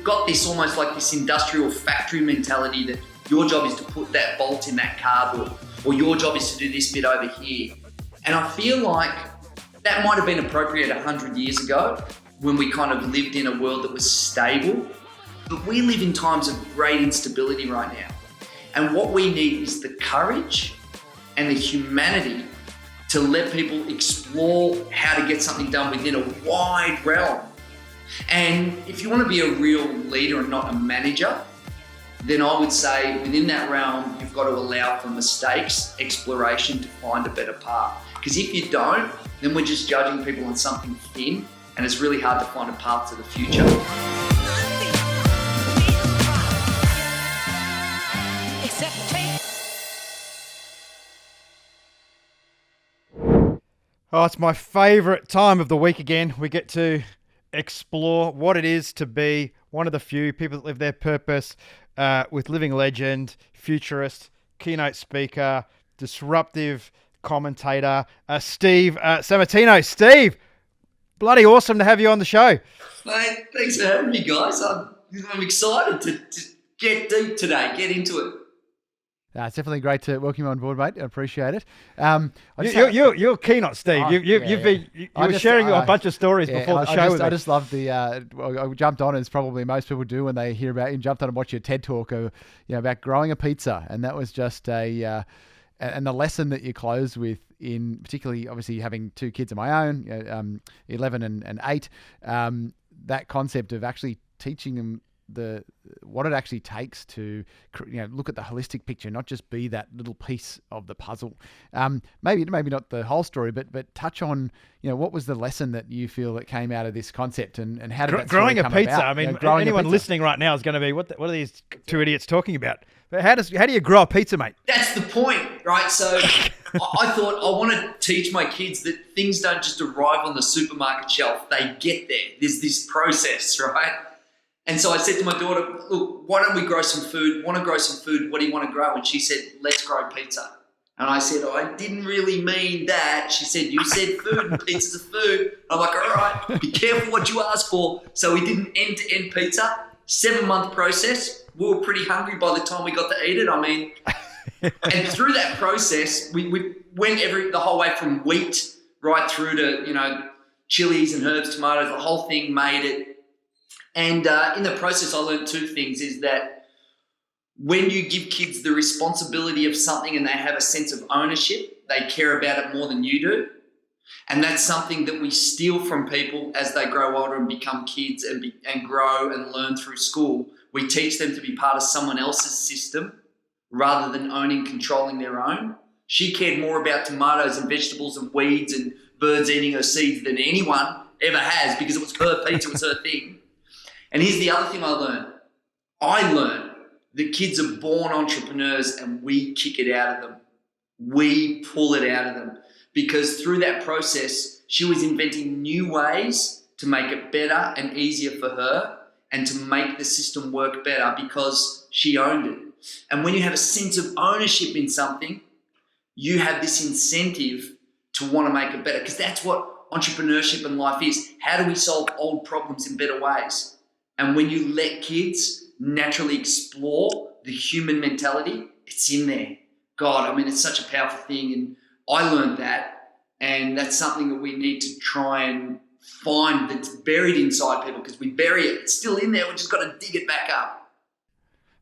got this almost like this industrial factory mentality that your job is to put that bolt in that car door, or your job is to do this bit over here. And I feel like that might have been appropriate 100 years ago when we kind of lived in a world that was stable, but we live in times of great instability right now. And what we need is the courage and the humanity to let people explore how to get something done within a wide realm. And if you want to be a real leader and not a manager, then I would say within that realm, you've got to allow for mistakes, exploration to find a better path. Because if you don't, then we're just judging people on something thin, and it's really hard to find a path to the future. Oh, it's my favourite time of the week again. We get to explore what it is to be one of the few people that live their purpose with living legend, futurist, keynote speaker, disruptive commentator, Steve Sammartino. Steve, bloody awesome to have you on the show. Mate, thanks for having me, guys. I'm excited to get deep today, get into it. It's definitely great to welcome you on board, mate. I appreciate it. You're keen on Steve. You were sharing a bunch of stories before the show. I just love the. I jumped on as probably most people do when they hear about you. Jumped on and watched your TED talk about growing a pizza, and that was just and the lesson that you closed with, in particularly obviously having two kids of my own, 11 and 8. That concept of actually teaching them what it actually takes to look at the holistic picture, not just be that little piece of the puzzle. Maybe not the whole story, but touch on what was the lesson that you feel that came out of this concept, and how did that growing come a pizza? about? I mean, anyone listening right now is going to be, what are these two idiots talking about? But how do you grow a pizza, mate? That's the point, right? So I thought I want to teach my kids that things don't just arrive on the supermarket shelf; they get there. There's this process, right? And so I said to my daughter, look, why don't we grow some food? Want to grow some food? What do you want to grow? And she said, let's grow pizza. And I said, I didn't really mean that. She said, you said food and pizza's a food. I'm like, all right, be careful what you ask for. So we did an end-to-end pizza, 7-month process. We were pretty hungry by the time we got to eat it. I mean, and through that process, we went the whole way from wheat right through to, chilies and herbs, tomatoes, the whole thing, made it. And in the process, I learned two things, is that when you give kids the responsibility of something and they have a sense of ownership, they care about it more than you do. And that's something that we steal from people as they grow older and become kids and grow and learn through school. We teach them to be part of someone else's system rather than owning, controlling their own. She cared more about tomatoes and vegetables and weeds and birds eating her seeds than anyone ever has, because it was her pizza, it was her thing. And here's the other thing I learned that kids are born entrepreneurs and we kick it out of them. We pull it out of them, because through that process, she was inventing new ways to make it better and easier for her and to make the system work better because she owned it. And when you have a sense of ownership in something, you have this incentive to want to make it better, because that's what entrepreneurship and life is. How do we solve old problems in better ways? And when you let kids naturally explore the human mentality, it's in there. God, I mean, it's such a powerful thing. And I learned that. And that's something that we need to try and find that's buried inside people, because we bury it. It's still in there. We've just got to dig it back up.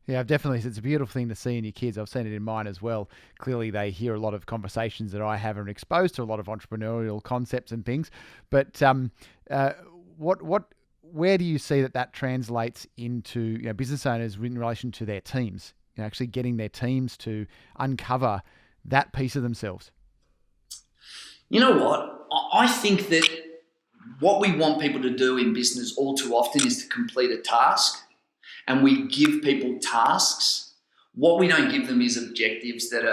Yeah, definitely. It's a beautiful thing to see in your kids. I've seen it in mine as well. Clearly, they hear a lot of conversations that I have and are exposed to a lot of entrepreneurial concepts and things. But where do you see that translates into business owners in relation to their teams? Actually getting their teams to uncover that piece of themselves. You know what? I think that what we want people to do in business all too often is to complete a task, and we give people tasks. What we don't give them is objectives that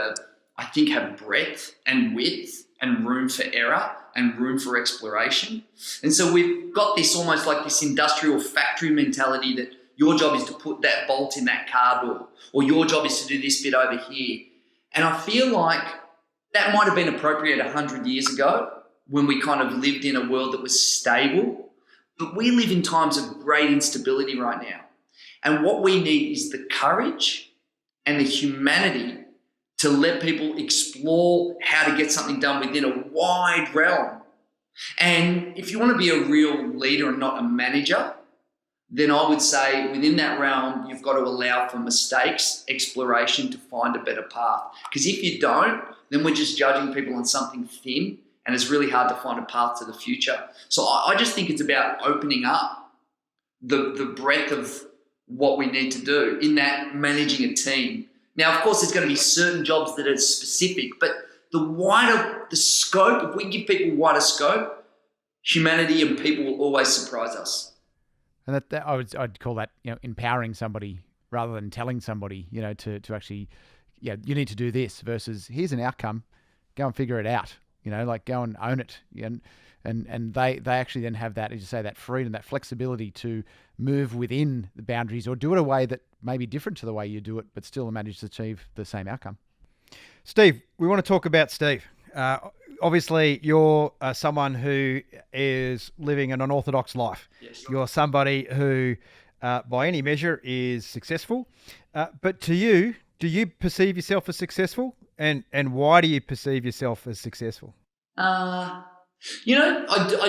I think have breadth and width and room for error and room for exploration. And so we've got this almost like this industrial factory mentality that your job is to put that bolt in that car door, or your job is to do this bit over here. And I feel like that might have been appropriate 100 years ago when we kind of lived in a world that was stable, but we live in times of great instability right now. And what we need is the courage and the humanity to let people explore how to get something done within a wide realm. And if you want to be a real leader and not a manager, then I would say within that realm, you've got to allow for mistakes, exploration to find a better path. Because if you don't, then we're just judging people on something thin, and it's really hard to find a path to the future. So I just think it's about opening up the breadth of what we need to do in that managing a team. Now, of course, there's going to be certain jobs that are specific, but the wider the scope, if we give people wider scope, humanity and people will always surprise us. And I'd call that, empowering somebody rather than telling somebody, to actually, you need to do this versus here's an outcome, go and figure it out, go and own it. And they actually then have that, as you say, that freedom, that flexibility to move within the boundaries or do it a way that may be different to the way you do it, but still manage to achieve the same outcome. Steve, we want to talk about Steve. Obviously, you're someone who is living an unorthodox life. Yes. You're somebody who, by any measure, is successful. But to you, do you perceive yourself as successful? And why do you perceive yourself as successful? I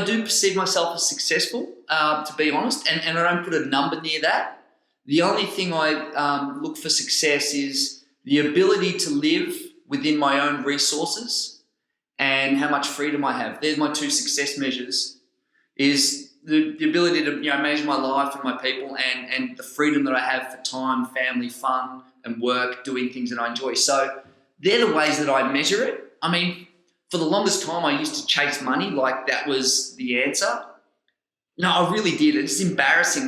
do perceive myself as successful, to be honest, and I don't put a number near that. The only thing I look for success is the ability to live within my own resources and how much freedom I have. There's my two success measures, is the ability to manage my life and my people and the freedom that I have for time, family, fun and work, doing things that I enjoy. So they're the ways that I measure it. I mean, for the longest time I used to chase money like that was the answer. No, I really did. It's embarrassing.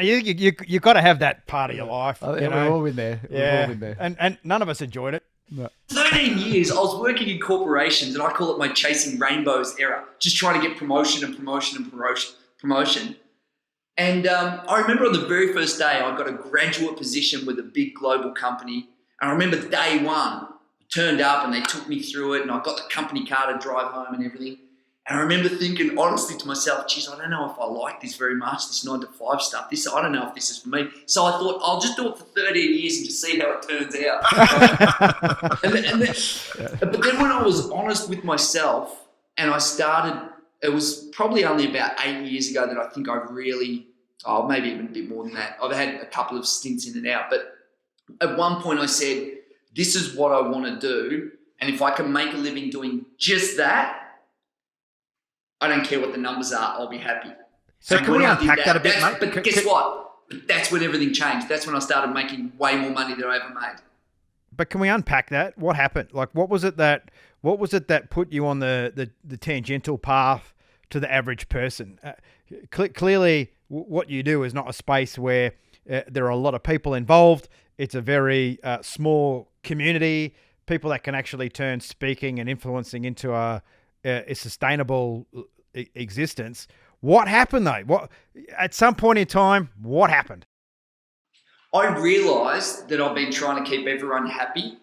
You got to have that part of your life. We've all been there. Yeah. We've all been there. And none of us enjoyed it. No. 13 years, I was working in corporations, and I call it my chasing rainbows era, just trying to get promotion. And I remember on the very first day, I got a graduate position with a big global company. And I remember day one, I turned up and they took me through it, and I got the company car to drive home and everything. And I remember thinking honestly to myself, geez, I don't know if I like this very much, this 9 to 5 stuff. I don't know if this is for me. So I thought I'll just do it for 13 years and just see how it turns out. But then when I was honest with myself and I started, it was probably only about 8 years ago that I think I really, maybe even a bit more than that. I've had a couple of stints in and out. But at one point I said, this is what I want to do. And if I can make a living doing just that, I don't care what the numbers are, I'll be happy. So can we unpack that a bit, mate? But guess what? That's when everything changed. That's when I started making way more money than I ever made. But can we unpack that? What happened? Like, what was it that put you on the tangential path to the average person? Clearly, what you do is not a space where there are a lot of people involved. It's a very small community, people that can actually turn speaking and influencing into a sustainable existence. What happened though? At some point in time, what happened? I realised that I've been trying to keep everyone happy,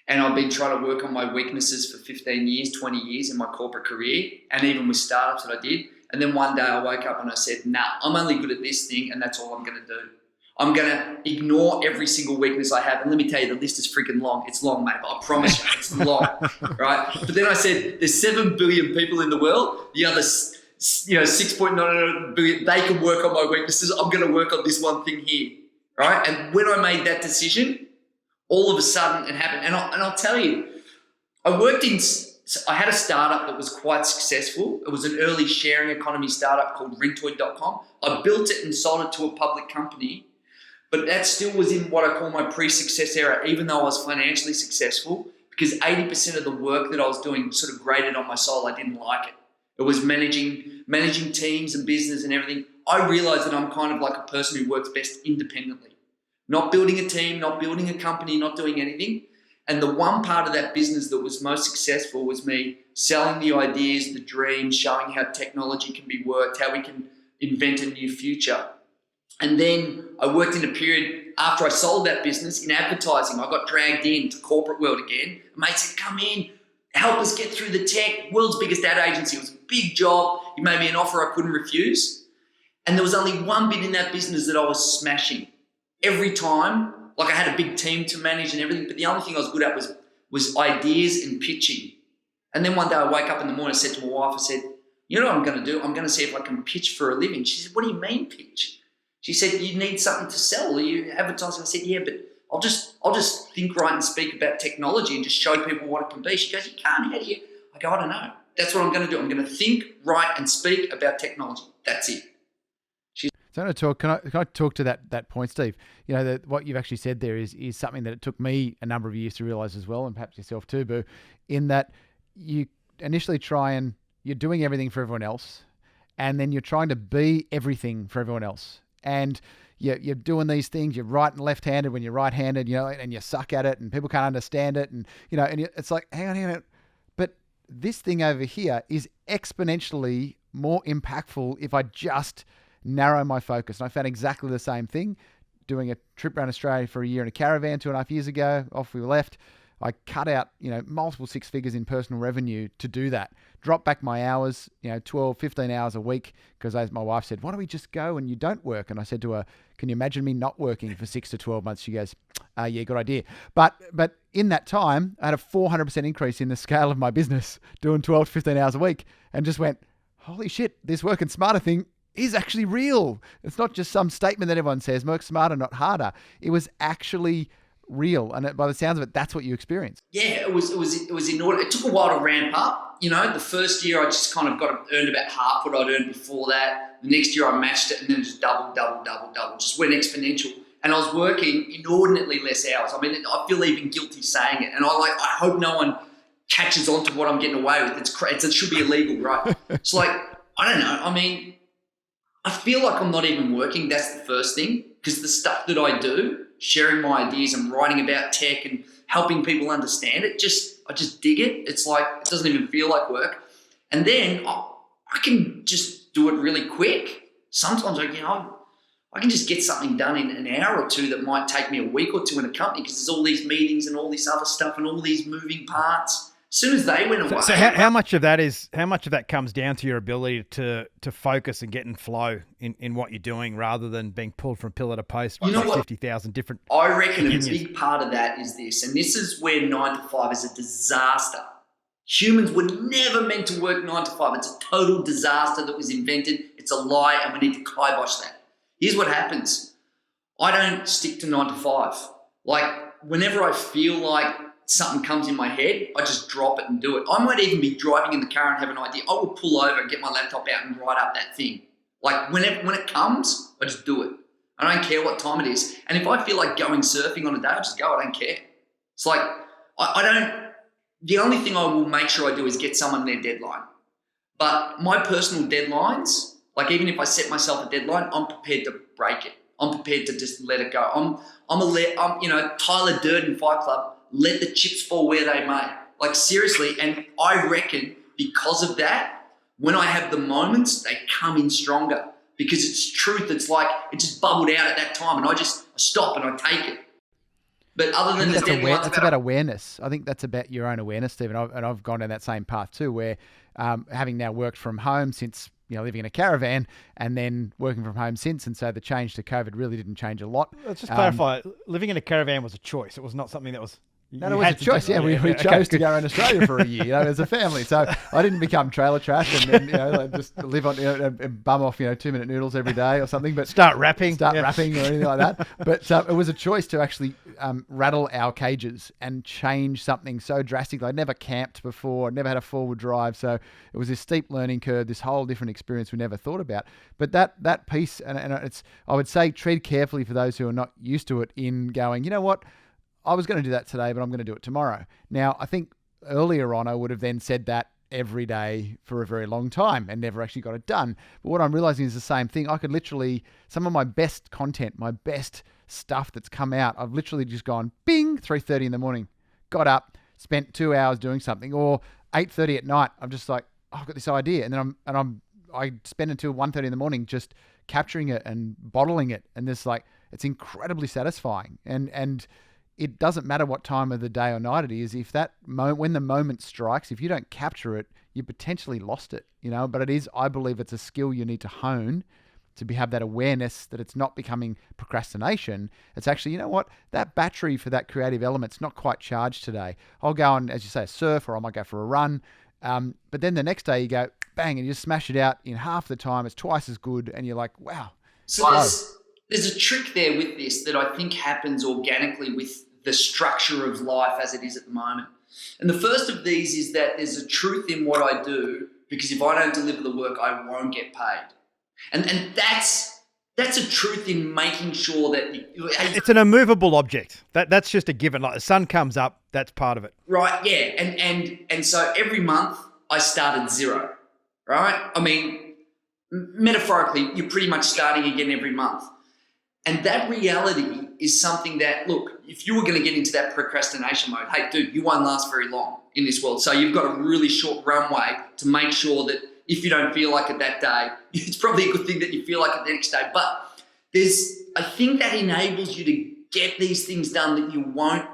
and I've been trying to work on my weaknesses for 15 years, 20 years in my corporate career, and even with startups that I did. And then one day I woke up and I said, nah, I'm only good at this thing, and that's all I'm going to do. I'm going to ignore every single weakness I have. And let me tell you, the list is freaking long. It's long, mate. I promise you, it's long, right? But then I said, there's 7 billion people in the world. The other, 6.9 billion, they can work on my weaknesses. I'm going to work on this one thing here, right? And when I made that decision, all of a sudden it happened. And I'll tell you, I had a startup that was quite successful. It was an early sharing economy startup called rentoid.com. I built it and sold it to a public company. But that still was in what I call my pre-success era, even though I was financially successful, because 80% of the work that I was doing sort of grated on my soul. I didn't like it. It was managing teams and business and everything. I realized that I'm kind of like a person who works best independently, not building a team, not building a company, not doing anything. And the one part of that business that was most successful was me selling the ideas, the dreams, showing how technology can be worked, how we can invent a new future. And then I worked in a period after I sold that business in advertising. I got dragged into corporate world again. A mate said, come in, help us get through the tech. World's biggest ad agency. It was a big job. He made me an offer I couldn't refuse. And there was only one bit in that business that I was smashing. every time, like I had a big team to manage and everything, but the only thing I was good at was ideas and pitching. And then one day I wake up in the morning, I said to my wife, I said, you know what I'm going to do? I'm going to see if I can pitch for a living. She said, what do you mean pitch? She said, you need something to sell. Are you advertising? I said, yeah, but I'll just think, write and speak about technology and just show people what it can be. She goes, you can't, how do you? I go, I don't know. That's what I'm going to do. I'm going to think, write and speak about technology. That's it. So I'm going to talk. Can I talk to that point, Steve? You know, what you've actually said there is something that it took me a number of years to realize as well, and perhaps yourself too, Boo, in that you initially you're doing everything for everyone else, and then you're trying to be everything for everyone else. And you're doing these things, you're right and left-handed when you're right-handed, you know, and you suck at it and people can't understand it. And, you know, and it's like, hang on. But this thing over here is exponentially more impactful if I just narrow my focus. And I found exactly the same thing doing a trip around Australia for a year in a caravan 2.5 years ago. Off we left. I cut out, you know, multiple six figures in personal revenue to do that. Drop back my hours, you know, 12, 15 hours a week, because as my wife said, why don't we just go and you don't work? And I said to her, can you imagine me not working for 6 to 12 months? She goes, yeah, good idea. But in that time, I had a 400% increase in the scale of my business, doing 12 to 15 hours a week, and just went, holy shit, this working smarter thing is actually real. It's not just some statement that everyone says, work smarter, not harder. It was actually real, and by the sounds of it, that's what you experienced. Yeah, it was in order. It took a while to ramp up. You know, the first year I just kind of earned about half what I'd earned before that. The next year I matched it, and then just double, just went exponential. And I was working inordinately less hours. I mean, I feel even guilty saying it, and I hope no one catches on to what I'm getting away with. It should be illegal, right? It's like, I don't know. I mean, I feel like I'm not even working. That's the first thing, because the stuff that I do, sharing my ideas and writing about tech and helping people understand it, I just dig it. It's like, it doesn't even feel like work. And then I can just do it really quick. Sometimes I can just get something done in an hour or two that might take me a week or two in a company, because there's all these meetings and all this other stuff and all these moving parts. As soon as they went away. So how much of that comes down to your ability to focus and get in flow in what you're doing, rather than being pulled from pillar to post by 50,000 different I reckon opinions? A big part of that is this, and this is where 9 to 5 is a disaster. Humans were never meant to work 9 to 5. It's a total disaster that was invented. It's a lie, and we need to kibosh that. Here's what happens. I don't stick to 9 to 5. Like, whenever I feel like something comes in my head, I just drop it and do it. I might even be driving in the car and have an idea. I will pull over and get my laptop out and write up that thing. Like, when it comes, I just do it. I don't care what time it is. And if I feel like going surfing on a day, I just go. I don't care. It's like, the only thing I will make sure I do is get someone their deadline. But my personal deadlines, like, even if I set myself a deadline, I'm prepared to break it. I'm prepared to just let it go. I'm Tyler Durden Fight Club. Let the chips fall where they may. Like, seriously. And I reckon because of that, when I have the moments, they come in stronger, because it's truth. It's like, it just bubbled out at that time, and I stop and I take it. But other than that's about awareness. I think that's about your own awareness, Stephen. And I've gone down that same path too, where having now worked from home since, living in a caravan, and then working from home since. And so the change to COVID really didn't change a lot. Let's just clarify. Living in a caravan was a choice. It was not something that was... No, it was a choice. Yeah, we chose to go around Australia for a year, as a family. So I didn't become trailer trash and then, just live on, and bum off, 2-minute noodles every day or something. But start rapping or anything like that. But it was a choice to actually rattle our cages and change something so drastic. I'd never camped before, never had a forward drive. So it was this steep learning curve, this whole different experience we never thought about. But that piece, and it's, I would say, tread carefully for those who are not used to it in going, you know what, I was going to do that today, but I'm going to do it tomorrow. Now, I think earlier on, I would have then said that every day for a very long time and never actually got it done. But what I'm realizing is the same thing. I could literally, some of my best content, my best stuff that's come out, I've literally just gone, bing, 3:30 in the morning, got up, spent 2 hours doing something, or 8:30 at night. I'm just like, I've got this idea. And then I spend until 1:30 in the morning just capturing it and bottling it. And it's incredibly satisfying. And it doesn't matter what time of the day or night it is. If that moment, when the moment strikes, if you don't capture it, you potentially lost it, But it is, I believe it's a skill you need to hone have that awareness that it's not becoming procrastination. It's actually, you know what, that battery for that creative element's not quite charged today. I'll go on, as you say, surf, or I might go for a run. But then the next day you go bang and you just smash it out in half the time. It's twice as good, and you're like, wow. So there's a trick there with this that I think happens organically with the structure of life as it is at the moment. And the first of these is that there's a truth in what I do, because if I don't deliver the work, I won't get paid. And that's a truth in making sure that it's an immovable object. That's just a given. Like the sun comes up, that's part of it. Right, yeah. And so every month I start at zero, right? I mean, metaphorically, you're pretty much starting again every month. And that reality is something that, look, if you were going to get into that procrastination mode, hey, dude, you won't last very long in this world. So you've got a really short runway to make sure that if you don't feel like it that day, it's probably a good thing that you feel like it the next day. But I think that enables you to get these things done that you won't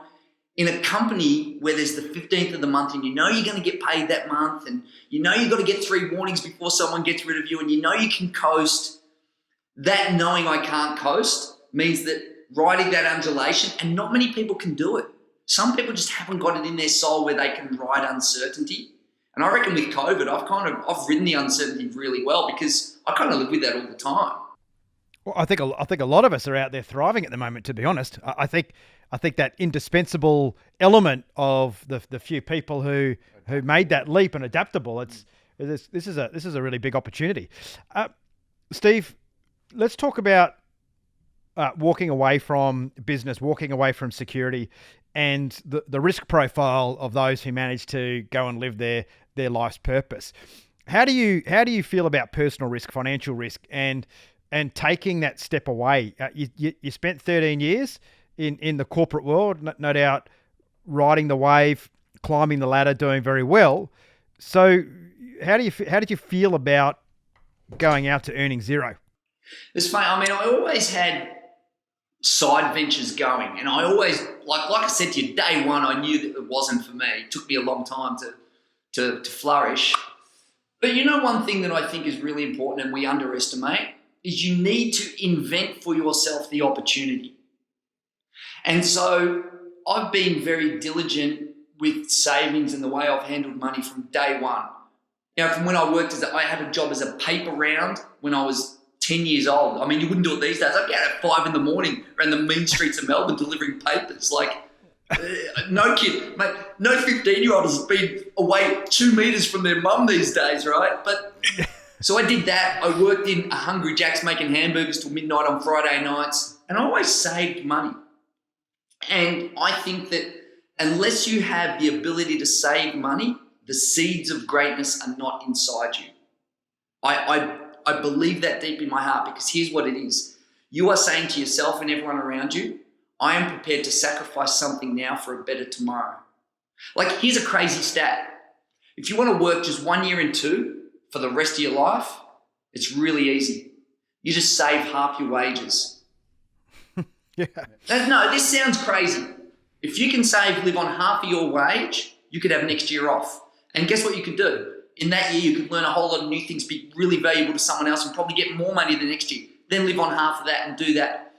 in a company where there's the 15th of the month and you know you're going to get paid that month, and you know you've got to get 3 warnings before someone gets rid of you, and you know you can coast. That knowing I can't coast means that riding that undulation, and not many people can do it. Some people just haven't got it in their soul where they can ride uncertainty. And I reckon with COVID, I've ridden the uncertainty really well, because I kind of live with that all the time. Well, I think a lot of us are out there thriving at the moment, to be honest. I think that indispensable element of the few people who made that leap and adaptable, this is a really big opportunity. Steve, let's talk about walking away from business, walking away from security, and the risk profile of those who manage to go and live their life's purpose. How do you feel about personal risk, financial risk, and taking that step away? You spent 13 years in the corporate world, no doubt, riding the wave, climbing the ladder, doing very well. So how did you feel about going out to earning zero? It's funny. I mean, I always had side ventures going, and I always, like I said to you, day one, I knew that it wasn't for me. It took me a long time to flourish. But you know, one thing that I think is really important and we underestimate is you need to invent for yourself the opportunity. And so I've been very diligent with savings and the way I've handled money from day one. Now, from when I worked I had a job as a paper round when I was 10 years old. I mean, you wouldn't do it these days. I'd get out at 5 a.m. around the mean streets of Melbourne delivering papers. Like, no kid, mate, no 15-year-old has been away 2 meters from their mum these days, right? But so I did that. I worked in a Hungry Jack's making hamburgers till midnight on Friday nights, and I always saved money. And I think that unless you have the ability to save money, the seeds of greatness are not inside you. I believe that deep in my heart, because here's what it is. You are saying to yourself and everyone around you, I am prepared to sacrifice something now for a better tomorrow. Like, here's a crazy stat. If you want to work just 1 year in 2 for the rest of your life, it's really easy. You just save half your wages. Yeah. No, this sounds crazy. If you can live on half of your wage, you could have next year off. And guess what you could do? In that year, you could learn a whole lot of new things, be really valuable to someone else, and probably get more money the next year. Then live on half of that and do that.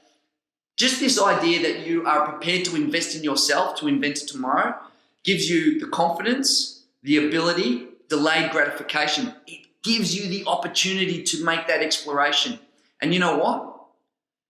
Just this idea that you are prepared to invest in yourself to invent it tomorrow gives you the confidence, the ability, delayed gratification. It gives you the opportunity to make that exploration. And you know what?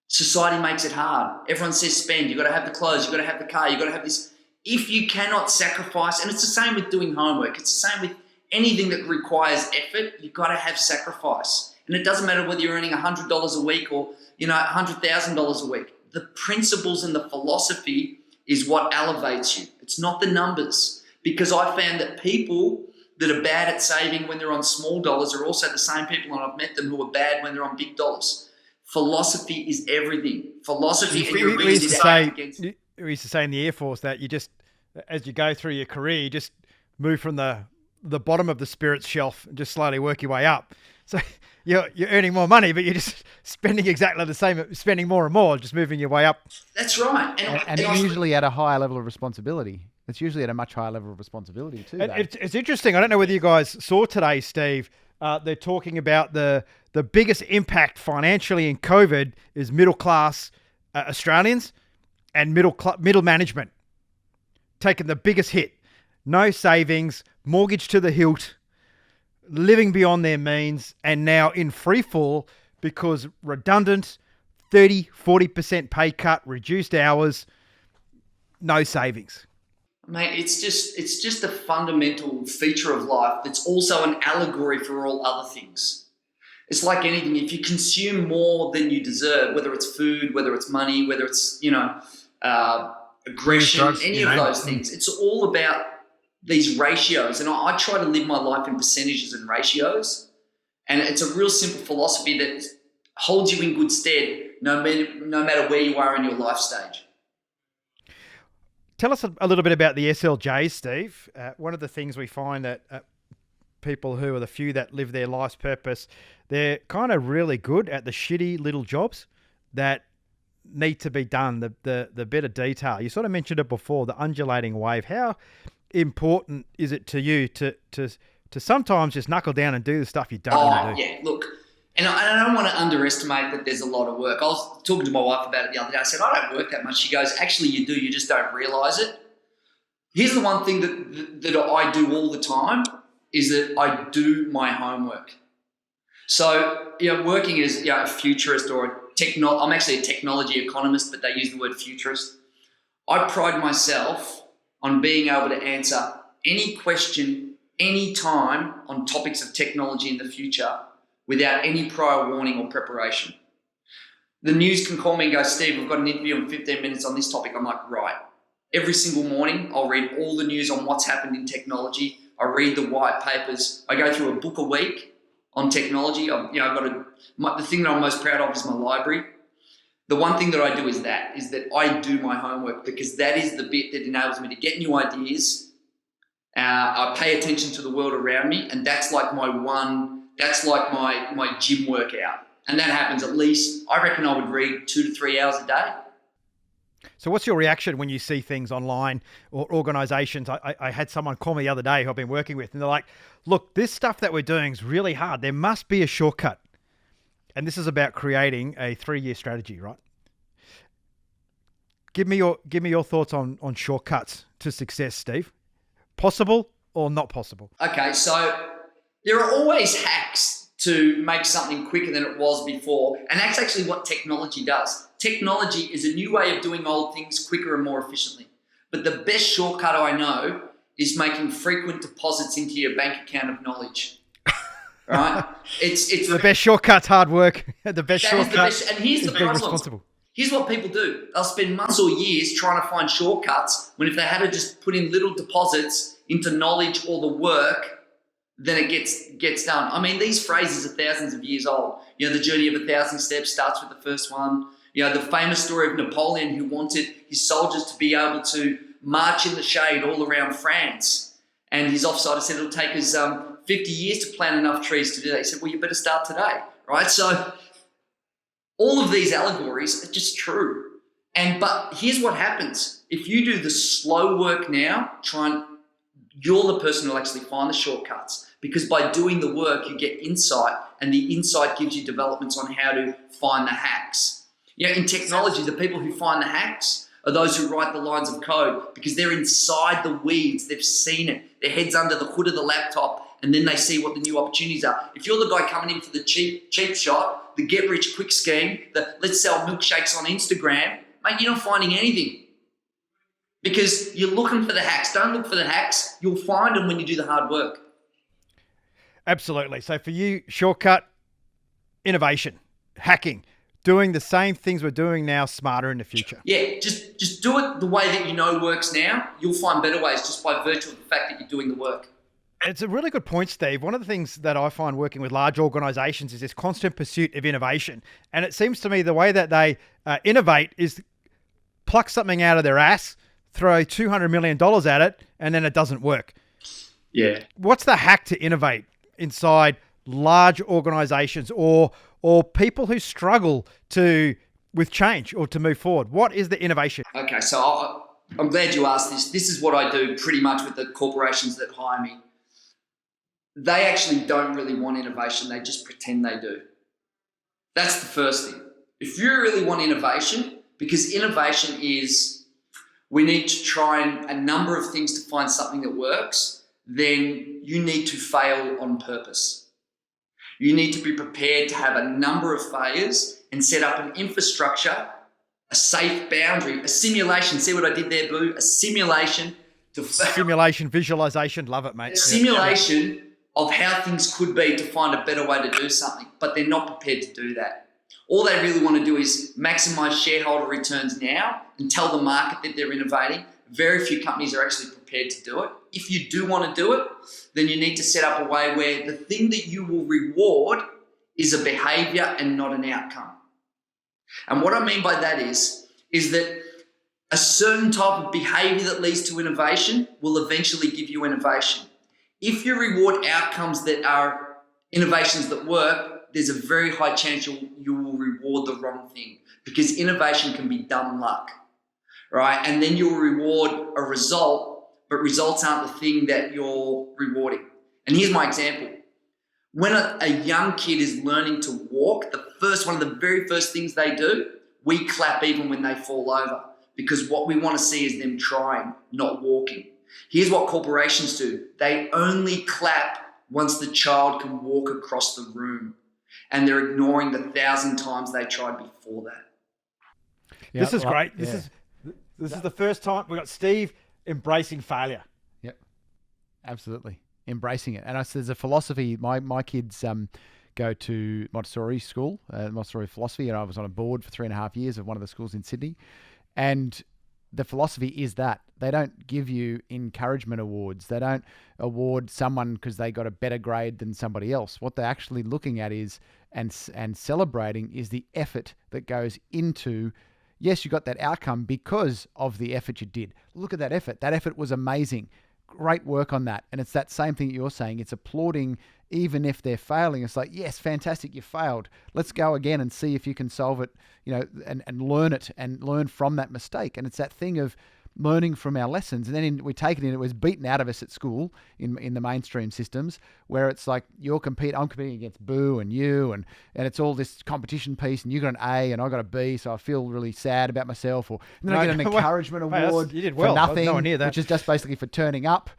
Society makes it hard. Everyone says spend. You've got to have the clothes. You've got to have the car. You've got to have this. If you cannot sacrifice, and it's the same with doing homework. It's the same with anything that requires effort. You've got to have sacrifice. And it doesn't matter whether you're earning $100 a week or, $100,000 a week. The principles and the philosophy is what elevates you. It's not the numbers. Because I found that people that are bad at saving when they're on small dollars are also the same people, and I've met them, who are bad when they're on big dollars. Philosophy is everything. Philosophy and your reason against. We used to say in the Air Force that you just, as you go through your career, you just move from the bottom of the spirits shelf and just slowly work your way up. So you're earning more money, but you're just spending exactly the same, spending more and more, just moving your way up. That's right. And usually at a higher level of responsibility. It's usually at a much higher level of responsibility too. It's interesting. I don't know whether you guys saw today, Steve. They're talking about the the biggest impact financially in COVID is middle class Australians and middle management taking the biggest hit. No savings, mortgage to the hilt, living beyond their means, and now in free fall because redundant, 30-40% pay cut, reduced hours, no savings. Mate, it's just a fundamental feature of life that's also an allegory for all other things. It's like anything. If you consume more than you deserve, whether it's food, whether it's money, whether it's, aggression, Drugs, any of those things, it's all about these ratios. And I try to live my life in percentages and ratios. And it's a real simple philosophy that holds you in good stead no matter where you are in your life stage. Tell us a little bit about the SLJs, Steve. One of the things we find that people who are the few that live their life's purpose, they're kind of really good at the shitty little jobs that need to be done, the bit of detail. You sort of mentioned it before, the undulating wave. How important is it to you to sometimes just knuckle down and do the stuff you don't want to do? Yeah, look, and I don't want to underestimate that there's a lot of work. I was talking to my wife about it the other day. I said, I don't work that much. She goes, actually you do, you just don't realise it. Here's the one thing that I do all the time is that I do my homework. So, working as a futurist or I'm actually a technology economist, but they use the word futurist. I pride myself on being able to answer any question, any time on topics of technology in the future without any prior warning or preparation. The news can call me and go, Steve, we've got an interview in 15 minutes on this topic. I'm like, right. Every single morning, I'll read all the news on what's happened in technology. I read the white papers. I go through a book a week on technology. The thing that I'm most proud of is my library. The one thing that I do is that I do my homework, because that is the bit that enables me to get new ideas. I pay attention to the world around me, and that's like my gym workout. And that happens at least, I reckon I would read 2 to 3 hours a day. So what's your reaction when you see things online or organizations? I had someone call me the other day who I've been working with, and they're like, look, this stuff that we're doing is really hard. There must be a shortcut. And this is about creating a 3-year strategy, right? Give me your thoughts on shortcuts to success, Steve. Possible or not possible? Okay, so there are always hacks to make something quicker than it was before. And that's actually what technology does. Technology is a new way of doing old things quicker and more efficiently. But the best shortcut I know is making frequent deposits into your bank account of knowledge. Right? It's the best shortcut's hard work. The best shortcut and here's the problem. Here's what people do. They'll spend months or years trying to find shortcuts, when if they had to just put in little deposits into knowledge or the work, then it gets done. I mean, these phrases are thousands of years old. The journey of 1,000 steps starts with the first one. The famous story of Napoleon, who wanted his soldiers to be able to march in the shade all around France. And his officer said, it'll take us 50 years to plant enough trees to do that. He said, well, you better start today, right? So all of these allegories are just true. But here's what happens. If you do the slow work now, you're the person who'll actually find the shortcuts, because by doing the work, you get insight, and the insight gives you developments on how to find the hacks. In technology, the people who find the hacks are those who write the lines of code, because they're inside the weeds. They've seen it. Their head's under the hood of the laptop, and then they see what the new opportunities are. If you're the guy coming in for the cheap shot, the get-rich-quick scheme, the let's sell milkshakes on Instagram, mate, you're not finding anything. Because you're looking for the hacks. Don't look for the hacks. You'll find them when you do the hard work. Absolutely. So for you, shortcut, innovation, hacking, doing the same things we're doing now, smarter in the future. Yeah, just do it the way that works now. You'll find better ways just by virtue of the fact that you're doing the work. It's a really good point, Steve. One of the things that I find working with large organizations is this constant pursuit of innovation. And it seems to me the way that they innovate is pluck something out of their ass, throw $200 million at it, and then it doesn't work. Yeah. What's the hack to innovate inside large organizations or people who struggle with change or to move forward? What is the innovation? Okay, so I'm glad you asked this. This is what I do pretty much with the corporations that hire me. They actually don't really want innovation. They just pretend they do. That's the first thing. If you really want innovation, because innovation is, we need to try a number of things to find something that works, then you need to fail on purpose. You need to be prepared to have a number of failures and set up an infrastructure, a safe boundary, a simulation. See what I did there, Boo? A simulation to Simulation, visualization, love it, mate. a simulation of how things could be to find a better way to do something, but they're not prepared to do that. All they really want to do is maximize shareholder returns now and tell the market that they're innovating. Very few companies are actually prepared to do it. If you do want to do it, then you need to set up a way where the thing that you will reward is a behavior and not an outcome. And what I mean by that is that a certain type of behavior that leads to innovation will eventually give you innovation. If you reward outcomes that are innovations that work, there's a very high chance you will reward the wrong thing, because innovation can be dumb luck, right? And then you'll reward a result, but results aren't the thing that you're rewarding. And here's my example. When a young kid is learning to walk, one of the very first things they do, we clap even when they fall over, because what we want to see is them trying, not walking. Here's what corporations do. They only clap once the child can walk across the room, and they're ignoring the 1,000 times they tried before that. Yeah, this is great. This is the first time we got Steve embracing failure. Yep, absolutely. Embracing it. And there's a philosophy, my kids go to Montessori school, Montessori philosophy, and I was on a board for 3.5 years of one of the schools in Sydney. And the philosophy is that they don't give you encouragement awards. They don't award someone because they got a better grade than somebody else. What they're actually looking at is, and celebrating, is the effort that goes into, yes, you got that outcome because of the effort you did. Look at that effort. That effort was amazing. Great work on that. And it's that same thing that you're saying. It's applauding even if they're failing. It's like, yes, fantastic, you failed. Let's go again and see if you can solve it, and learn it and learn from that mistake. And it's that thing of learning from our lessons. And then we take it in, it was beaten out of us at school in the mainstream systems, where it's like I'm competing against Boo and you, and it's all this competition piece, and you got an A and I got a B, so I feel really sad about myself. And then I get an encouragement award you did well. for nothing, which is just basically for turning up,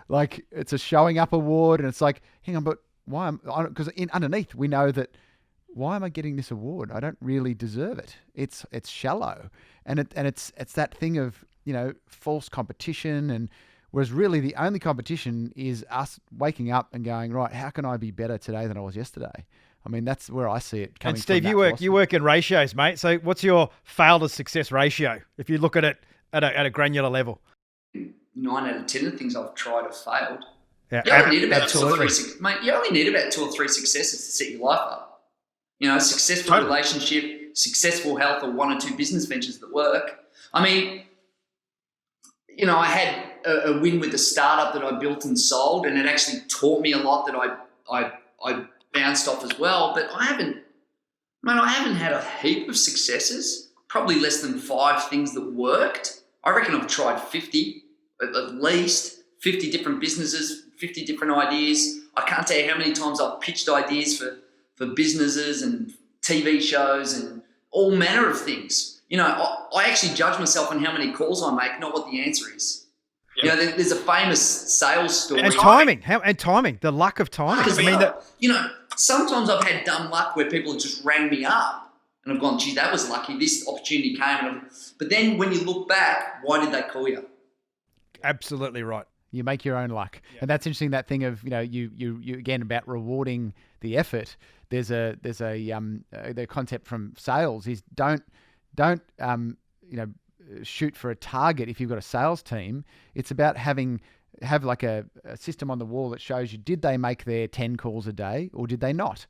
like it's a showing up award. And it's like, hang on, but why? Because underneath we know that, why am I getting this award? I don't really deserve it. It's shallow, and it's that thing of false competition, and whereas really the only competition is us waking up and going, right, how can I be better today than I was yesterday? I mean, that's where I see it coming. And Steve, from you work in ratios, mate. So what's your fail to success ratio if you look at it at a granular level? 9 out of 10 of the things I've tried have failed. Yeah, you only need about 2 or 3 successes to set your life up. Successful relationship, successful health, or 1 or 2 business ventures that work. I mean, I had a win with a startup that I built and sold, and it actually taught me a lot that I bounced off as well. But I haven't had a heap of successes. Probably less than 5 things that worked. I reckon I've tried 50, at least 50 different businesses, 50 different ideas. I can't tell you how many times I've pitched ideas for businesses and TV shows and all manner of things. I actually judge myself on how many calls I make, not what the answer is. Yeah. There's a famous sales story. And timing. The luck of timing. Sometimes I've had dumb luck where people have just rang me up and I've gone, gee, that was lucky. This opportunity came. But then when you look back, why did they call you? Absolutely right. You make your own luck. Yeah. And that's interesting, that thing of, you again, about rewarding the effort. There's the concept from sales is don't shoot for a target. If you've got a sales team, it's about have like a system on the wall that shows you, did they make their 10 calls a day or did they not?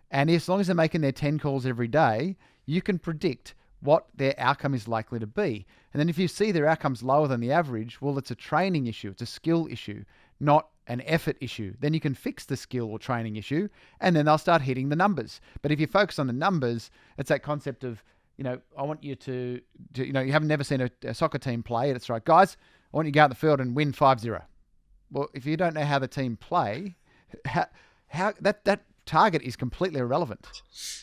And as long as they're making their 10 calls every day, you can predict what their outcome is likely to be. And then if you see their outcomes lower than the average, well, it's a training issue. It's a skill issue, not an effort issue. Then you can fix the skill or training issue, and then they'll start hitting the numbers. But if you focus on the numbers, it's that concept of, I want you to you haven't never seen a soccer team play. It's right, guys, I want you to go out the field and win 5-0. Well, if you don't know how the team play, how that target is completely irrelevant.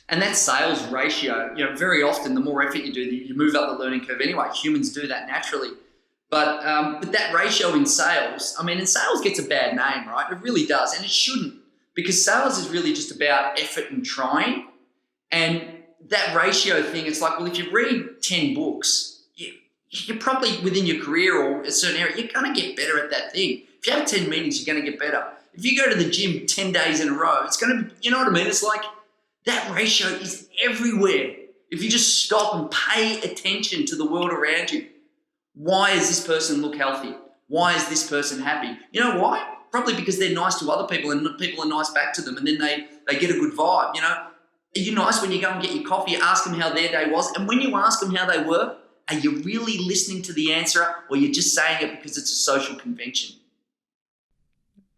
And that sales ratio, very often the more effort you do, you move up the learning curve anyway. Humans do that naturally. But that ratio in sales, and sales gets a bad name, right? It really does. And it shouldn't, because sales is really just about effort and trying. And that ratio thing, it's like, well, if you read 10 books, you're probably within your career or a certain area, you're going to get better at that thing. If you have 10 meetings, you're going to get better. If you go to the gym 10 days in a row, it's going to, you know what I mean? It's like that ratio is everywhere. If you just stop and pay attention to the world around you, why does this person look healthy? Why is this person happy? You know why? Probably because they're nice to other people and people are nice back to them, and then they get a good vibe, Are you nice when you go and get your coffee, ask them how their day was? And when you ask them how they were, are you really listening to the answer, or you're just saying it because it's a social convention?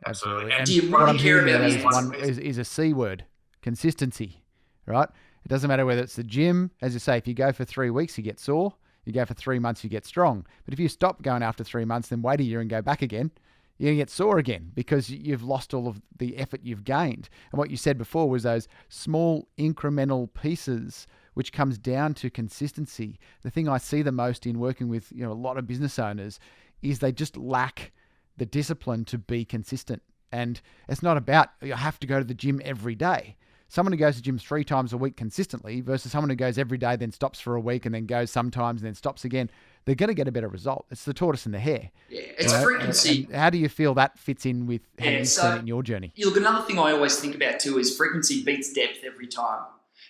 Absolutely. And do you what really I'm care hearing about there is a C word, consistency, right? It doesn't matter whether it's the gym. As you say, if you go for 3 weeks, you get sore. You go for 3 months, you get strong. But if you stop going after 3 months, then wait a year and go back again, you're going to get sore again because you've lost all of the effort you've gained. And what you said before was those small incremental pieces, which comes down to consistency. The thing I see the most in working with a lot of business owners is they just lack the discipline to be consistent. And it's not about you have to go to the gym every day. Someone who goes to the gym 3 times a week consistently versus someone who goes every day, then stops for a week and then goes sometimes and then stops again, they're going to get a better result. It's the tortoise and the hare. Yeah, it's frequency. And how do you feel that fits in with how you've seen it in your journey? Look, another thing I always think about too is frequency beats depth every time.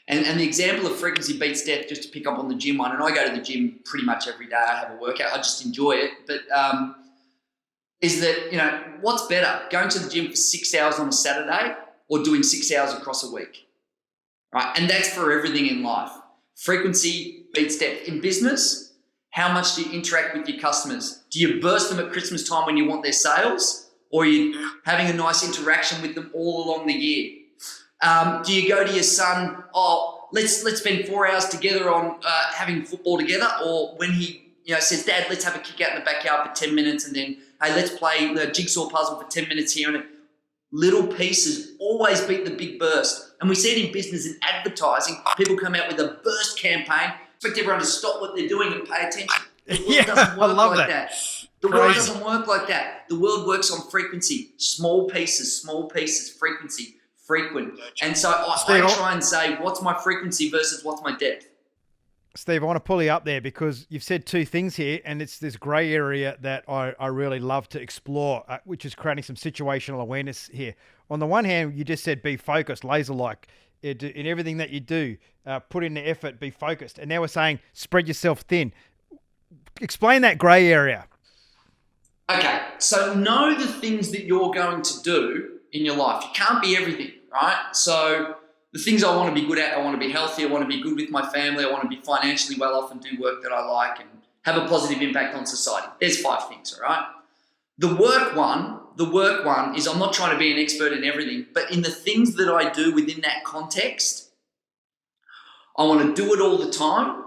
And the example of frequency beats depth, just to pick up on the gym one, and I go to the gym pretty much every day. I have a workout. I just enjoy it. But is that, what's better, going to the gym for 6 hours on a Saturday or doing 6 hours across a week, right? And that's for everything in life. Frequency beats depth. In business, how much do you interact with your customers? Do you burst them at Christmas time when you want their sales, or are you having a nice interaction with them all along the year? Do you go to your son, let's spend 4 hours together on having football together, or when he says, Dad, let's have a kick out in the backyard for 10 minutes, and then, hey, let's play the jigsaw puzzle for 10 minutes here. And little pieces always beat the big burst. And we see it in business and advertising. People come out with a burst campaign, expect everyone to stop what they're doing and pay attention. The world doesn't work like that. The world doesn't work like that. The world works on frequency. Small pieces, frequency, frequent. And so I try and say, what's my frequency versus what's my depth? Steve, I want to pull you up there because you've said 2 things here, and it's this grey area that I really love to explore, which is creating some situational awareness here. On the one hand, you just said be focused, laser-like in everything that you do, put in the effort, be focused. And now we're saying spread yourself thin. Explain that grey area. Okay, so know the things that you're going to do in your life. You can't be everything, right? So the things I want to be good at, I want to be healthy, I want to be good with my family, I want to be financially well off and do work that I like and have a positive impact on society. There's 5 things, all right? The work one is I'm not trying to be an expert in everything, but in the things that I do within that context, I want to do it all the time,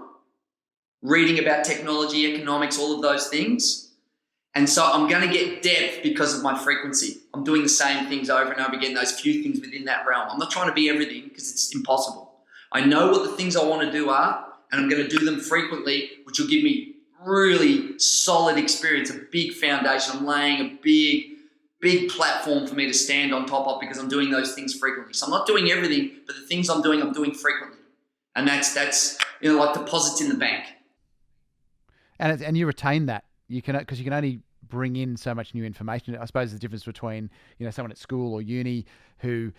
reading about technology, economics, all of those things. And so I'm going to get depth because of my frequency. I'm doing the same things over and over again, those few things within that realm. I'm not trying to be everything because it's impossible. I know what the things I want to do are, and I'm going to do them frequently, which will give me really solid experience, a big foundation. I'm laying a big platform for me to stand on top of because I'm doing those things frequently. So I'm not doing everything, but the things I'm doing frequently. And that's like deposits in the bank. And you retain that. Because you can only bring in so much new information. I suppose the difference between someone at school or uni who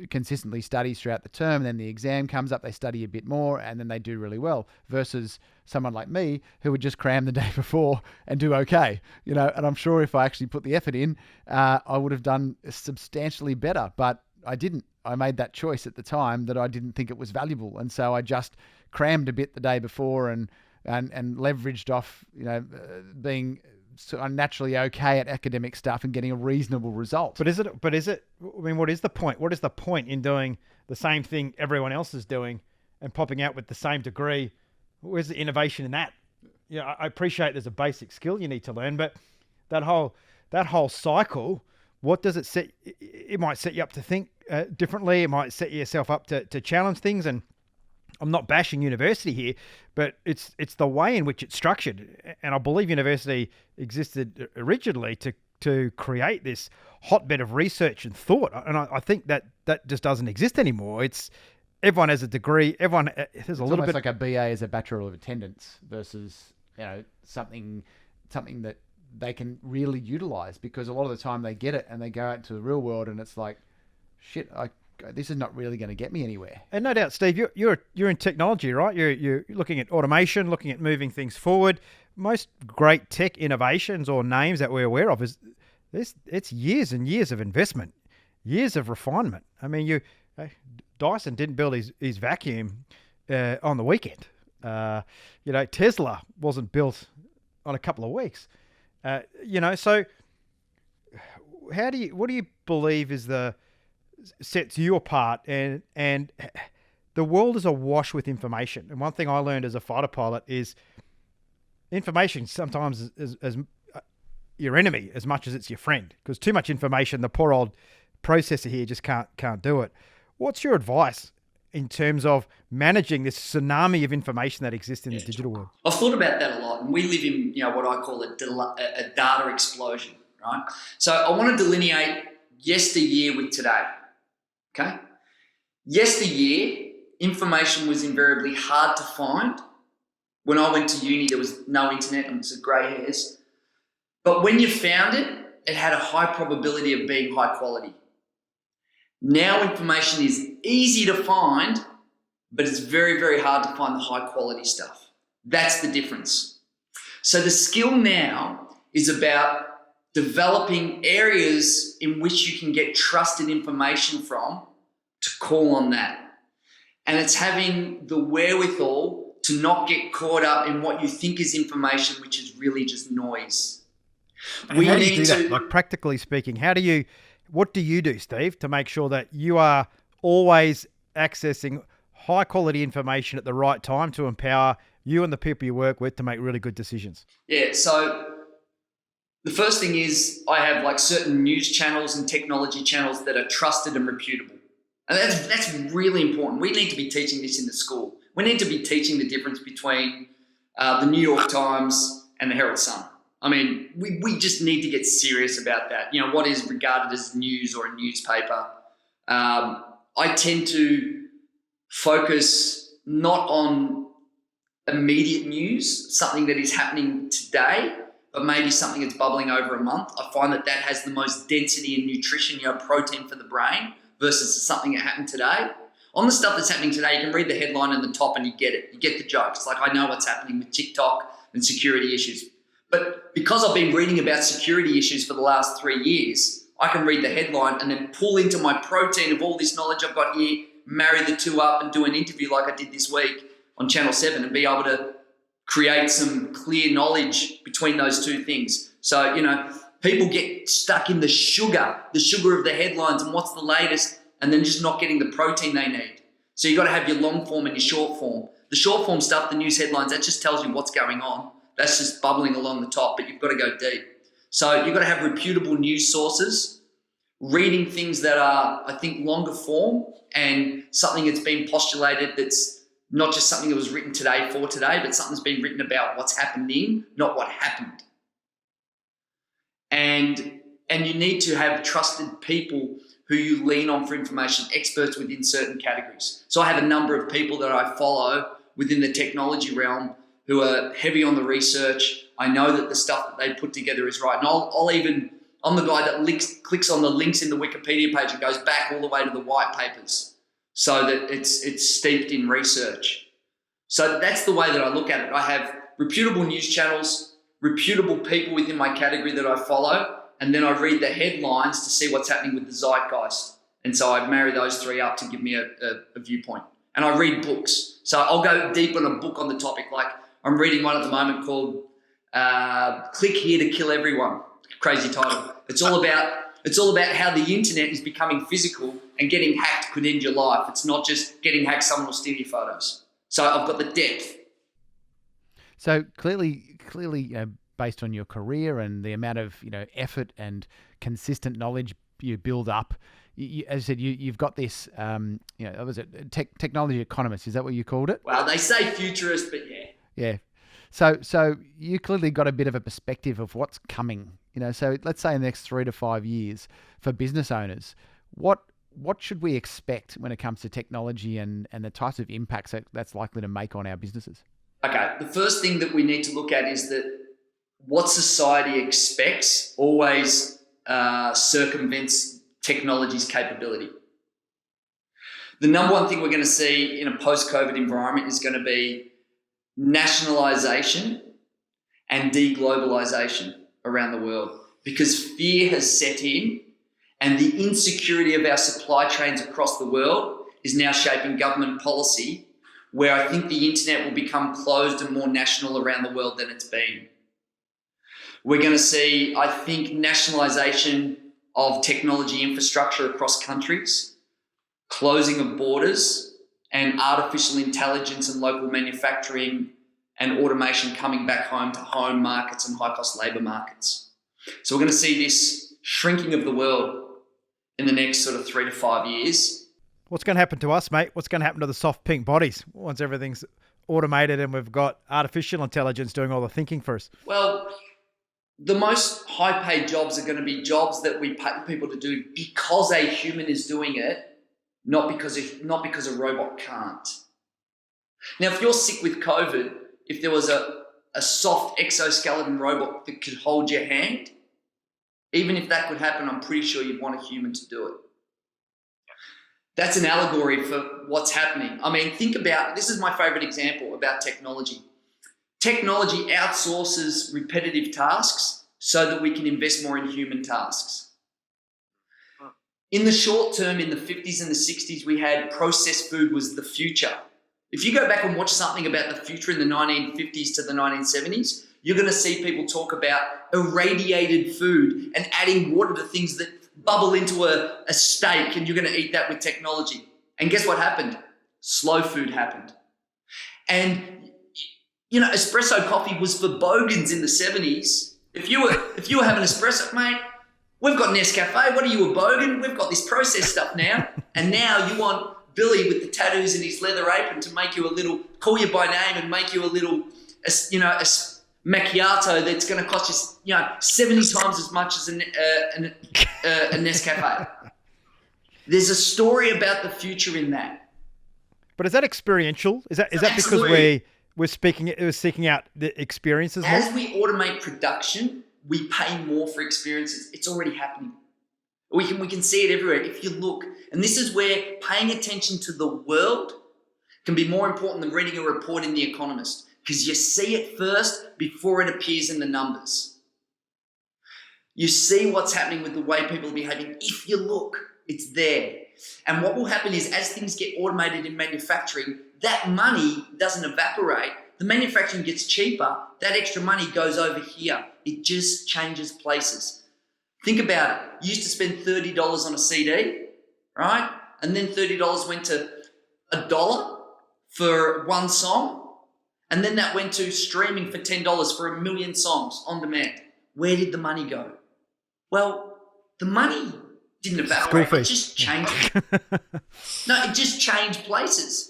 consistently studies throughout the term, and then the exam comes up, they study a bit more, and then they do really well, versus someone like me who would just cram the day before and do okay. And I'm sure if I actually put the effort in, I would have done substantially better, but I didn't. I made that choice at the time that I didn't think it was valuable, and so I just crammed a bit the day before and leveraged off, being naturally okay at academic stuff and getting a reasonable result. But is it, what is the point? What is the point in doing the same thing everyone else is doing and popping out with the same degree? Where's the innovation in that? I appreciate there's a basic skill you need to learn, but that whole cycle, what does it set? It might set you up to think differently. It might set yourself up to challenge things. And I'm not bashing university here, but it's the way in which it's structured. And I believe university existed originally to create this hotbed of research and thought. And I think that just doesn't exist anymore. It's everyone has a degree. Everyone there's a little bit like a BA is a Bachelor of Attendance versus something that they can really utilize, because a lot of the time they get it and they go out into the real world and it's like, shit, this is not really going to get me anywhere. And no doubt, Steve, you're in technology, right? You're looking at automation, looking at moving things forward. Most great tech innovations or names that we're aware of it's years and years of investment, years of refinement. I mean, Dyson didn't build his vacuum on the weekend. Tesla wasn't built on a couple of weeks. So what do you believe sets you apart? And the world is awash with information. And one thing I learned as a fighter pilot is information sometimes is your enemy as much as it's your friend, because too much information, the poor old processor here just can't do it. What's your advice in terms of managing this tsunami of information that exists in the digital world? I've thought about that a lot, and we live in what I call a data explosion, right? So I want to delineate yesteryear with today, okay? Yesteryear, information was invariably hard to find. When I went to uni, there was no internet, and it's grey hairs. But when you found it, it had a high probability of being high quality. Now information is easy to find, but it's very, very hard to find the high quality stuff. That's the difference. So the skill now is about developing areas in which you can get trusted information from to call on that. And it's having the wherewithal to not get caught up in what you think is information, which is really just noise. How do you do that? Like, practically speaking, what do you do, Steve, to make sure that you are always accessing high quality information at the right time to empower you and the people you work with to make really good decisions? Yeah, so the first thing is I have certain news channels and technology channels that are trusted and reputable. And that's really important. We need to be teaching this in the school. We need to be teaching the difference between the New York Times and the Herald Sun. I mean, we just need to get serious about that. What is regarded as news or a newspaper. I tend to focus not on immediate news, something that is happening today, but maybe something that's bubbling over a month. I find that has the most density and nutrition, protein for the brain versus something that happened today. On the stuff that's happening today, you can read the headline and the top and you get it. You get the jokes. I know what's happening with TikTok and security issues. But because I've been reading about security issues for the last 3 years, I can read the headline and then pull into my protein of all this knowledge I've got here, marry the two up and do an interview like I did this week on Channel 7 and be able to create some clear knowledge between those two things. So, people get stuck in the sugar of the headlines and what's the latest, and then just not getting the protein they need. So you've got to have your long form and your short form. The short form stuff, the news headlines, that just tells you what's going on. That's just bubbling along the top, but you've got to go deep. So you've got to have reputable news sources, reading things that are, I think, longer form and something that's been postulated that's not just something that was written today for today, but something that's been written about what's happening, not what happened. And you need to have trusted people who you lean on for information, experts within certain categories. So I have a number of people that I follow within the technology realm who are heavy on the research. I know that the stuff that they put together is right. And I'm the guy that clicks on the links in the Wikipedia page and goes back all the way to the white papers so that it's steeped in research. So that's the way that I look at it. I have reputable news channels, reputable people within my category that I follow, and then I read the headlines to see what's happening with the zeitgeist. And so I marry those three up to give me a viewpoint. And I read books. So I'll go deep on a book on the topic. I'm reading one at the moment called Click Here to Kill Everyone. Crazy title. It's all about how the internet is becoming physical and getting hacked could end your life. It's not just getting hacked, someone will steal your photos. So I've got the depth. So clearly, based on your career and the amount of effort and consistent knowledge you build up. As I said, you've got this. What was it? Technology economist. Is that what you called it? Well, they say futurist, but yeah. Yeah. So you clearly got a bit of a perspective of what's coming. So let's say in the next 3 to 5 years for business owners, what should we expect when it comes to technology and the types of impacts that's likely to make on our businesses? Okay, the first thing that we need to look at is that what society expects always circumvents technology's capability. The number one thing we're going to see in a post-COVID environment is going to be nationalisation and deglobalisation around the world, because fear has set in and the insecurity of our supply chains across the world is now shaping government policy, where I think the internet will become closed and more national around the world than it's been. We're going to see, I think, nationalisation of technology infrastructure across countries, closing of borders, and artificial intelligence and local manufacturing and automation coming back home to home markets and high-cost labour markets. So we're going to see this shrinking of the world in the next sort of 3 to 5 years. What's going to happen to us, mate? What's going to happen to the soft pink bodies once everything's automated and we've got artificial intelligence doing all the thinking for us? Well, the most high-paid jobs are going to be jobs that we pay people to do because a human is doing it, not because a robot can't. Now, if you're sick with COVID, if there was a soft exoskeleton robot that could hold your hand, even if that could happen, I'm pretty sure you'd want a human to do it. That's an allegory for what's happening. I mean, think about, this is my favorite example about technology. Technology outsources repetitive tasks so that we can invest more in human tasks. In the short term, in the 50s and the 60s, we had processed food was the future. If you go back and watch something about the future in the 1950s to the 1970s, you're going to see people talk about irradiated food and adding water to things that bubble into a steak, and you're going to eat that with technology. And guess what happened? Slow food happened. And, espresso coffee was for bogans in the 70s. If you were having espresso, mate, we've got Nescafe. What are you, a bogan? We've got this processed stuff now. And now you want Billy with the tattoos and his leather apron to make you call you by name and make you a macchiato that's going to cost you, 70 times as much as a Nescafe. There's a story about the future in that. But is that experiential? Is that because we're seeking out the experiences? As we automate production, we pay more for experiences. It's already happening. We can see it everywhere. If you look, and this is where paying attention to the world can be more important than reading a report in The Economist, because you see it first before it appears in the numbers. You see what's happening with the way people are behaving. If you look, it's there. And what will happen is, as things get automated in manufacturing, that money doesn't evaporate. The manufacturing gets cheaper. That extra money goes over here. It just changes places. Think about it. You used to spend $30 on a CD, right? And then $30 went to $1 for one song. And then that went to streaming for $10 for 1 million songs on demand. Where did the money go? Well, the money didn't evaporate. It just changed. No, it just changed places.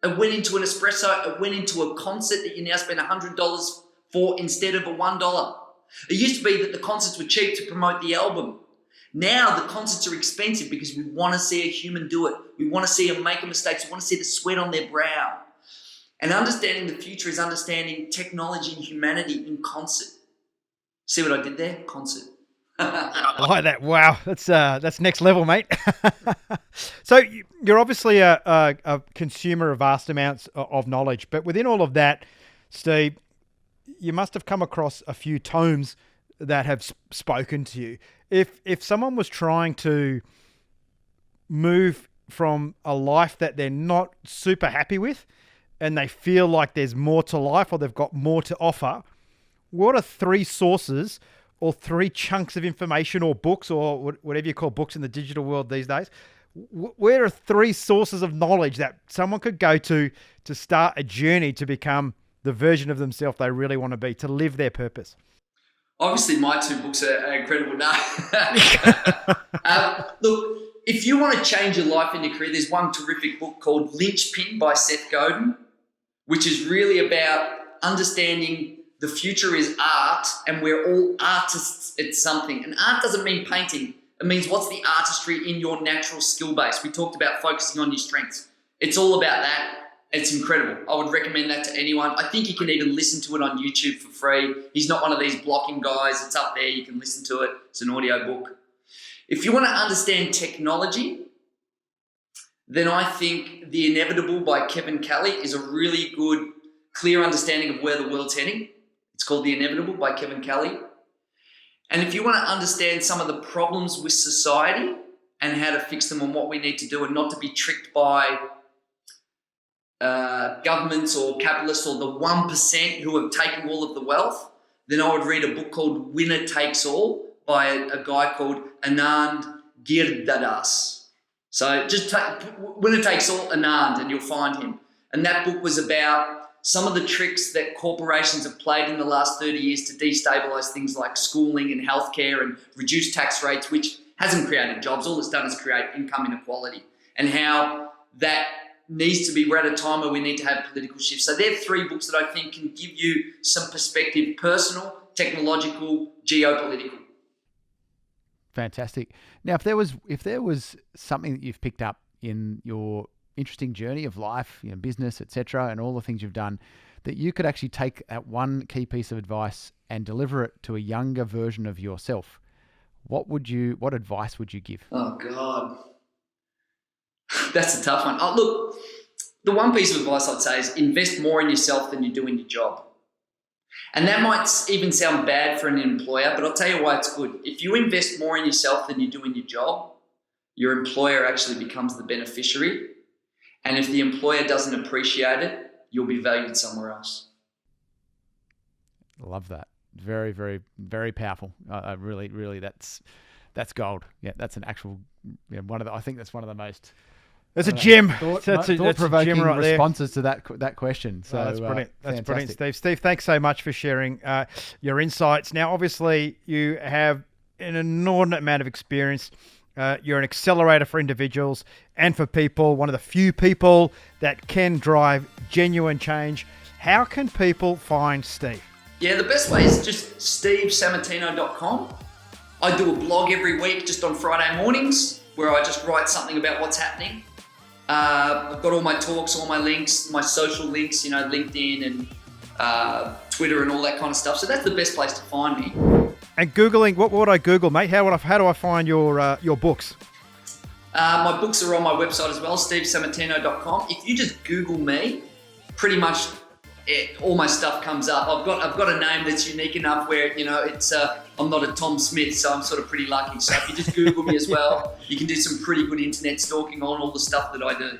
It went into an espresso. It went into a concert that you now spend $100 for instead of a $1. It used to be that the concerts were cheap to promote the album. Now the concerts are expensive because we want to see a human do it. We want to see them make a mistake. We want to see the sweat on their brow. And understanding the future is understanding technology and humanity in concert. See what I did there? Concert. I like that. Wow, that's next level, mate. So you're obviously a consumer of vast amounts of knowledge, but within all of that, Steve, you must have come across a few tomes that have spoken to you. If someone was trying to move from a life that they're not super happy with, and they feel like there's more to life or they've got more to offer, what are 3 sources or 3 chunks of information or books or whatever you call books in the digital world these days? Where are 3 sources of knowledge that someone could go to start a journey to become the version of themselves they really want to be, to live their purpose? Obviously, my two books are incredible now. Look, if you want to change your life and your career, there's one terrific book called Linchpin by Seth Godin, which is really about understanding the future is art and we're all artists at something. And art doesn't mean painting. It means what's the artistry in your natural skill base. We talked about focusing on your strengths. It's all about that. It's incredible. I would recommend that to anyone. I think you can even listen to it on YouTube for free. He's not one of these blocking guys. It's up there. You can listen to it. It's an audio book. If you want to understand technology, then I think The Inevitable by Kevin Kelly is a really good, clear understanding of where the world's heading. It's called The Inevitable by Kevin Kelly. And if you want to understand some of the problems with society and how to fix them and what we need to do and not to be tricked by governments or capitalists or the 1% who have taken all of the wealth, then I would read a book called Winner Takes All by a guy called Anand Giridharadas. So just Winner Takes All, Anand, and you'll find him. And that book was about some of the tricks that corporations have played in the last 30 years to destabilize things like schooling and healthcare and reduce tax rates, which hasn't created jobs. All it's done is create income inequality, and how that needs to be, we're at a time where we need to have political shifts. So there are three books that I think can give you some perspective: personal, technological, geopolitical. Fantastic. Now, if there was something that you've picked up in your interesting journey of life, business, etc., and all the things you've done, that you could actually take that one key piece of advice and deliver it to a younger version of yourself, what advice would you give? Oh God, that's a tough one. Oh, look, the one piece of advice I'd say is invest more in yourself than you do in your job. And that might even sound bad for an employer, but I'll tell you why it's good. If you invest more in yourself than you do in your job, your employer actually becomes the beneficiary. And if the employer doesn't appreciate it, you'll be valued somewhere else. Love that. Very, very, very powerful. I really, that's gold. Yeah, that's an actual, I think that's one of the most... That's a gem. Thought-provoking right responses to that question. So that's brilliant. That's fantastic. brilliant, Steve. Steve, thanks so much for sharing your insights. Now, obviously, you have an inordinate amount of experience. You're an accelerator for individuals and for people, one of the few people that can drive genuine change. How can people find Steve? Yeah, the best way is just stevesammartino.com. I do a blog every week just on Friday mornings where I just write something about what's happening. I've got all my talks, all my links, my social links, LinkedIn and Twitter and all that kind of stuff. So that's the best place to find me. And Googling, what would I Google, mate? How do I find your books? My books are on my website as well, stevesammartino.com. If you just Google me, pretty much all my stuff comes up. I've got a name that's unique enough where it's I'm not a Tom Smith, so I'm sort of pretty lucky. So if you just Google me as well, you can do some pretty good internet stalking on all the stuff that I do.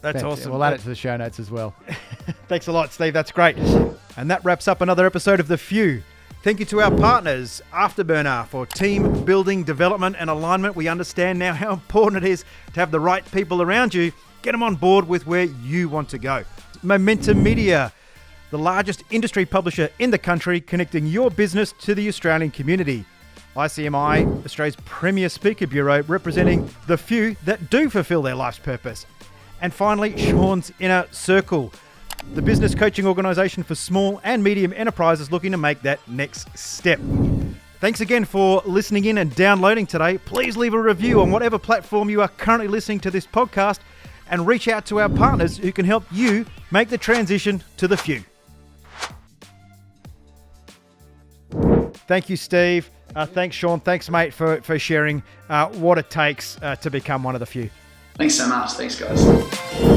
That's awesome. We'll add it to the show notes as well. Thanks a lot, Steve. That's great. And that wraps up another episode of The Few. Thank you to our partners, Afterburner, for team building, development and alignment. We understand now how important it is to have the right people around you. Get them on board with where you want to go. Momentum Media, the largest industry publisher in the country, connecting your business to the Australian community. ICMI, Australia's premier speaker bureau, representing the few that do fulfill their life's purpose. And finally, Sean's Inner Circle, the business coaching organisation for small and medium enterprises looking to make that next step. Thanks again for listening in and downloading today. Please leave a review on whatever platform you are currently listening to this podcast, and reach out to our partners who can help you make the transition to the few. Thank you, Steve. Thanks, Sean. Thanks, mate, for sharing what it takes to become one of the few. Thanks so much. Thanks, guys.